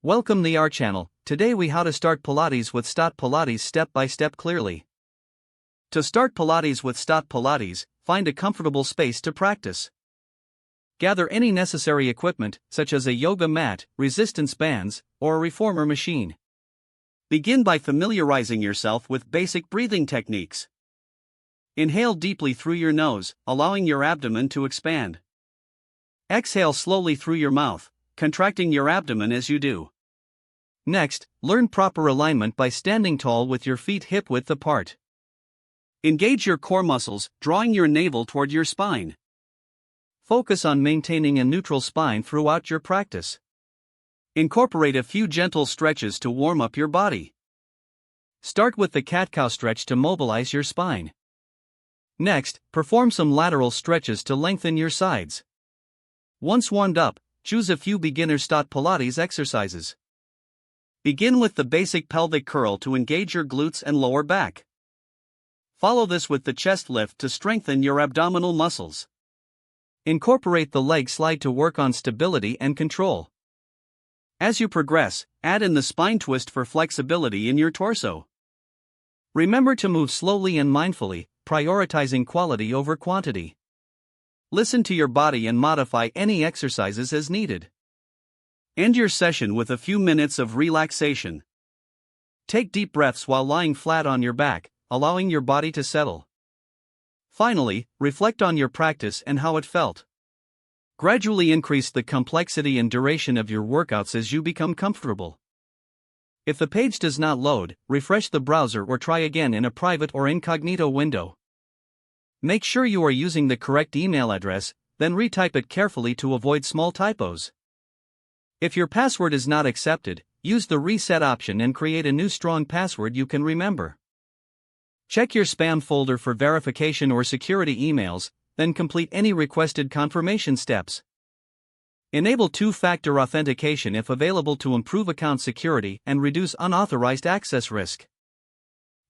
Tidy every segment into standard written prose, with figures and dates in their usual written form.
Welcome to our channel. Today we how to start Pilates with Stott Pilates step by step clearly. To start Pilates with Stott Pilates, find a comfortable space to practice. Gather any necessary equipment, such as a yoga mat, resistance bands, or a reformer machine. Begin by familiarizing yourself with basic breathing techniques. Inhale deeply through your nose, allowing your abdomen to expand. Exhale slowly through your mouth, contracting your abdomen as you do. Next, learn proper alignment by standing tall with your feet hip-width apart. Engage your core muscles, drawing your navel toward your spine. Focus on maintaining a neutral spine throughout your practice. Incorporate a few gentle stretches to warm up your body. Start with the cat-cow stretch to mobilize your spine. Next, perform some lateral stretches to lengthen your sides. Once warmed up, choose a few beginner Stott Pilates exercises. Begin with the basic pelvic curl to engage your glutes and lower back. Follow this with the chest lift to strengthen your abdominal muscles. Incorporate the leg slide to work on stability and control. As you progress, add in the spine twist for flexibility in your torso. Remember to move slowly and mindfully, prioritizing quality over quantity. Listen to your body and modify any exercises as needed. End your session with a few minutes of relaxation. Take deep breaths while lying flat on your back, allowing your body to settle. Finally, reflect on your practice and how it felt. Gradually increase the complexity and duration of your workouts as you become comfortable. If the page does not load, refresh the browser or try again in a private or incognito window. Make sure you are using the correct email address, then retype it carefully to avoid small typos. If your password is not accepted, use the reset option and create a new strong password you can remember. Check your spam folder for verification or security emails, then complete any requested confirmation steps. Enable two-factor authentication if available to improve account security and reduce unauthorized access risk.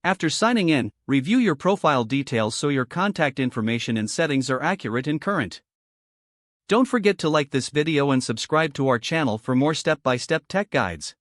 After signing in, review your profile details so your contact information and settings are accurate and current. Don't forget to like this video and subscribe to our channel for more step-by-step tech guides.